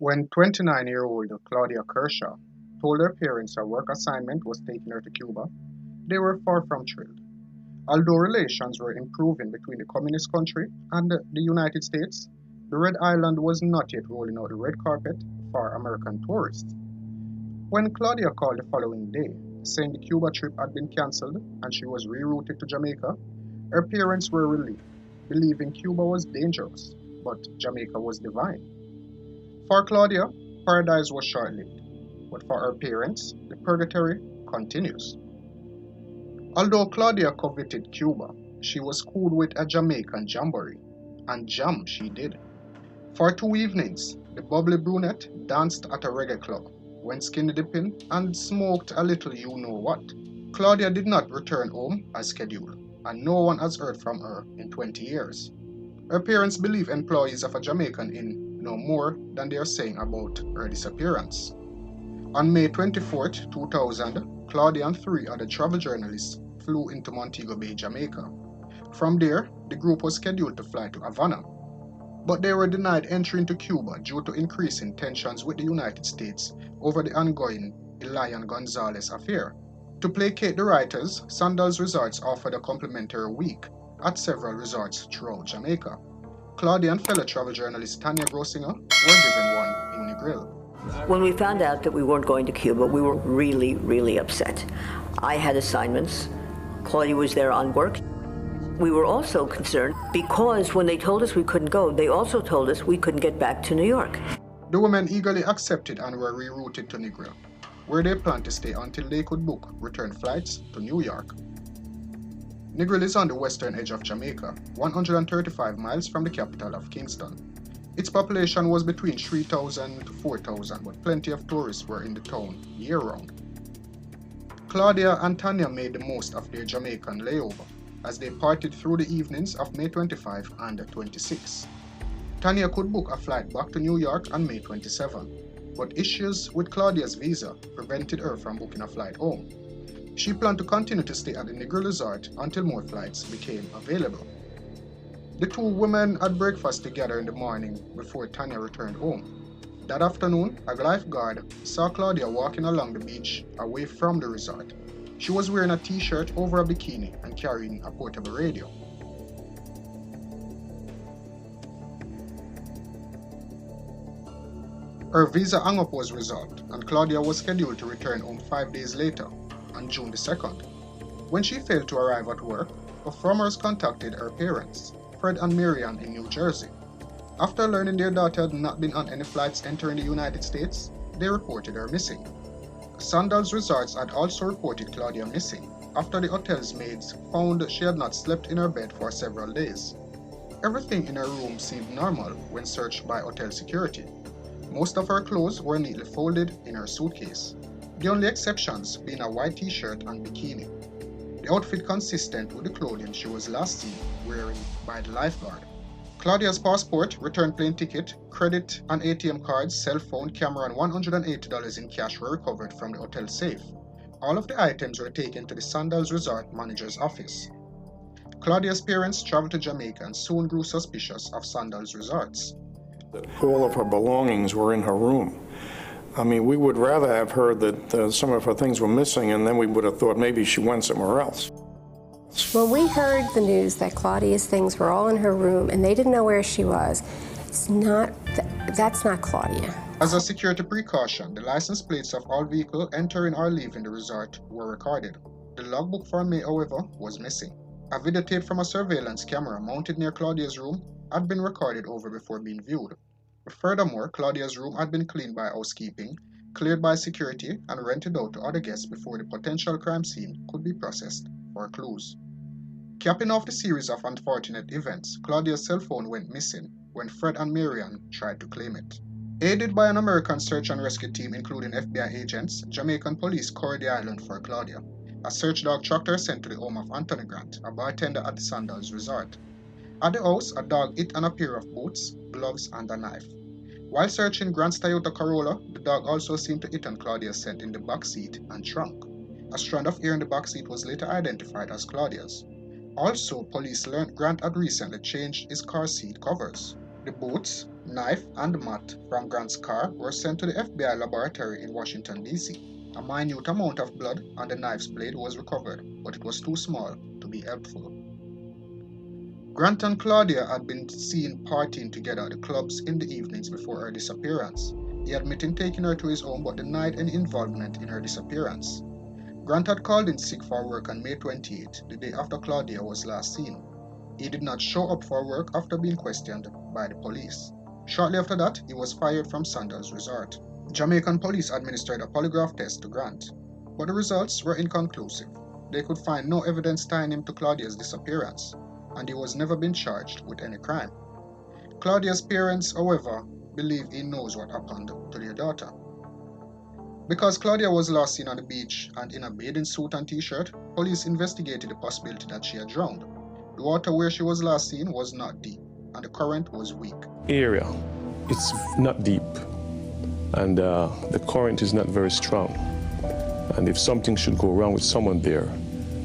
When 29-year-old Claudia Kirschhoch told her parents a work assignment was taking her to Cuba, they were far from thrilled. Although relations were improving between the communist country and the United States, the Red Island was not yet rolling out the red carpet for American tourists. When Claudia called the following day, saying the Cuba trip had been cancelled and she was rerouted to Jamaica, her parents were relieved, believing Cuba was dangerous, but Jamaica was divine. For Claudia, paradise was short-lived, but for her parents, the purgatory continues. Although Claudia coveted Cuba, she was cool with a Jamaican jamboree, and jam she did. For 2 evenings, the bubbly brunette danced at a reggae club, went skinny dipping, and smoked a little you-know-what. Claudia did not return home as scheduled, and no one has heard from her in 20 years. Her parents believe employees of a Jamaican inn know more than they are saying about her disappearance. On May 24, 2000, Claudia and three other travel journalists flew into Montego Bay, Jamaica. From there, the group was scheduled to fly to Havana, but they were denied entry into Cuba due to increasing tensions with the United States over the ongoing Elian Gonzalez affair. To placate the writers, Sandals Resorts offered a complimentary week at several resorts throughout Jamaica. Claudia and fellow travel journalist Tanya Grossinger were given one in Negril. When we found out that we weren't going to Cuba, we were really, really upset. I had assignments. Claudia was there on work. We were also concerned because when they told us we couldn't go, they also told us we couldn't get back to New York. The women eagerly accepted and were rerouted to Negril, where they planned to stay until they could book return flights to New York. Negril is on the western edge of Jamaica, 135 miles from the capital of Kingston. Its population was between 3,000 to 4,000, but plenty of tourists were in the town year-round. Claudia and Tanya made the most of their Jamaican layover as they partied through the evenings of May 25 and 26. Tanya could book a flight back to New York on May 27, but issues with Claudia's visa prevented her from booking a flight home. She planned to continue to stay at the Negril Resort until more flights became available. The two women had breakfast together in the morning before Tanya returned home. That afternoon, a lifeguard saw Claudia walking along the beach away from the resort. She was wearing a t-shirt over a bikini and carrying a portable radio. Her visa hang-up was resolved, and Claudia was scheduled to return home 5 days later, on June the 2nd. When she failed to arrive at work, performers contacted her parents, Fred and Marian in New Jersey. After learning their daughter had not been on any flights entering the United States, they reported her missing. Sandals Resorts had also reported Claudia missing after the hotel's maids found she had not slept in her bed for several days. Everything in her room seemed normal when searched by hotel security. Most of her clothes were neatly folded in her suitcase, the only exceptions being a white t-shirt and bikini. The outfit consistent with the clothing she was last seen wearing by the lifeguard. Claudia's passport, return plane ticket, credit and ATM cards, cell phone, camera and $180 in cash were recovered from the hotel safe. All of the items were taken to the Sandals Resort manager's office. Claudia's parents traveled to Jamaica and soon grew suspicious of Sandals Resorts. All of her belongings were in her room. I mean, we would rather have heard that some of her things were missing, and then we would have thought maybe she went somewhere else. When we heard the news that Claudia's things were all in her room and they didn't know where she was, that's not Claudia. As a security precaution, the license plates of all vehicles entering or leaving the resort were recorded. The logbook for May, however, was missing. A videotape from a surveillance camera mounted near Claudia's room had been recorded over before being viewed. Furthermore, Claudia's room had been cleaned by housekeeping, cleared by security, and rented out to other guests before the potential crime scene could be processed for clues. Capping off the series of unfortunate events, Claudia's cell phone went missing when Fred and Marian tried to claim it. Aided by an American search and rescue team including FBI agents, Jamaican police scoured the island for Claudia. A search dog tracked her sent to the home of Anthony Grant, a bartender at the Sandals Resort. At the house, a dog hit on a pair of boots, gloves, and a knife. While searching Grant's Toyota Corolla, the dog also seemed to hit on Claudia's scent in the back seat and trunk. A strand of hair in the back seat was later identified as Claudia's. Also, police learned Grant had recently changed his car seat covers. The boots, Knife and mat from Grant's car were sent to the FBI laboratory in Washington, D.C. A minute amount of blood on the knife's blade was recovered, but it was too small to be helpful. Grant and Claudia had been seen partying together at the clubs in the evenings before her disappearance. He admitted taking her to his home but denied any involvement in her disappearance. Grant had called in sick for work on May 28, the day after Claudia was last seen. He did not show up for work after being questioned by the police. Shortly after that, he was fired from Sandals Resort. Jamaican police administered a polygraph test to Grant, but the results were inconclusive. They could find no evidence tying him to Claudia's disappearance, and he was never been charged with any crime. Claudia's parents, however, believe he knows what happened to their daughter. Because Claudia was last seen on the beach and in a bathing suit and t-shirt, police investigated the possibility that she had drowned. The water where she was last seen was not deep, and the current was weak. Area, it's not deep, and the current is not very strong. And if something should go wrong with someone there,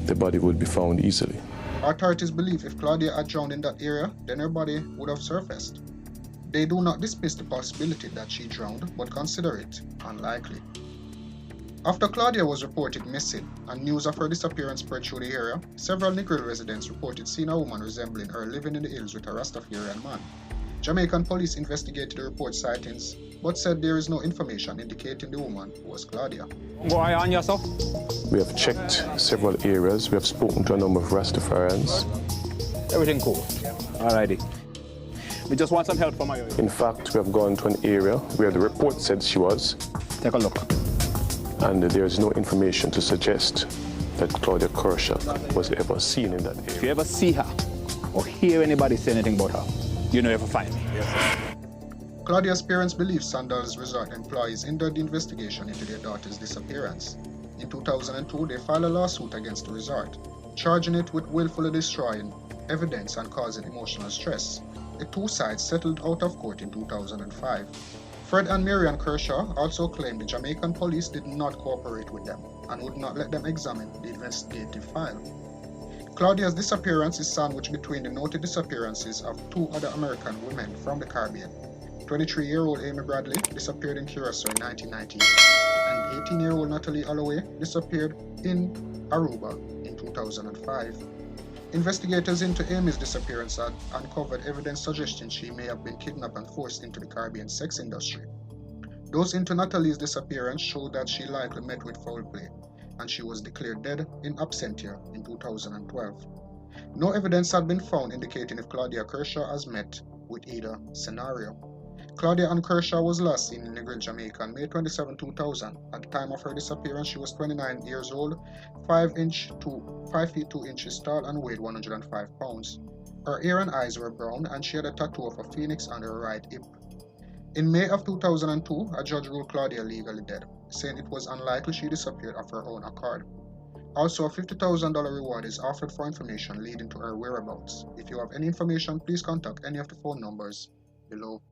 the body would be found easily. Authorities believe if Claudia had drowned in that area, then her body would have surfaced. They do not dismiss the possibility that she drowned, but consider it unlikely. After Claudia was reported missing and news of her disappearance spread through the area, several Negril residents reported seeing a woman resembling her living in the hills with a Rastafarian man. Jamaican police investigated the report sightings, but said there is no information indicating the woman was Claudia. Go on yourself. We have checked several areas. We have spoken to a number of Rastafarians. Everything cool. Alrighty. We just want some help from you. In fact, we have gone to an area where the report said she was. Take a look. And there is no information to suggest that Claudia Kirschhoch was ever seen in that area. If you ever see her or hear anybody say anything about her, you know you have to find me. Yes, Claudia's parents believe Sandals Resort employees hindered the investigation into their daughter's disappearance. In 2002, they filed a lawsuit against the resort, charging it with willfully destroying evidence and causing emotional stress. The two sides settled out of court in 2005. Fred and Marian Kirschhoch also claimed the Jamaican police did not cooperate with them and would not let them examine the investigative file. Claudia's disappearance is sandwiched between the noted disappearances of two other American women from the Caribbean. 23-year-old Amy Bradley disappeared in Curacao in 1998, and 18-year-old Natalie Holloway disappeared in Aruba in 2005. Investigators into Amy's disappearance had uncovered evidence suggesting she may have been kidnapped and forced into the Caribbean sex industry. Those into Natalie's disappearance showed that she likely met with foul play, and she was declared dead in absentia in 2012. No evidence had been found indicating if Claudia Kirschhoch has met with either scenario. Claudia Ann Kirschhoch was last seen in Negril Jamaica on May 27, 2000. At the time of her disappearance, she was 29 years old, 5 feet 2 inches tall, and weighed 105 pounds. Her hair and eyes were brown, and she had a tattoo of a phoenix on her right hip. In May of 2002, a judge ruled Claudia legally dead, saying it was unlikely she disappeared of her own accord. Also, a $50,000 reward is offered for information leading to her whereabouts. If you have any information, please contact any of the phone numbers below.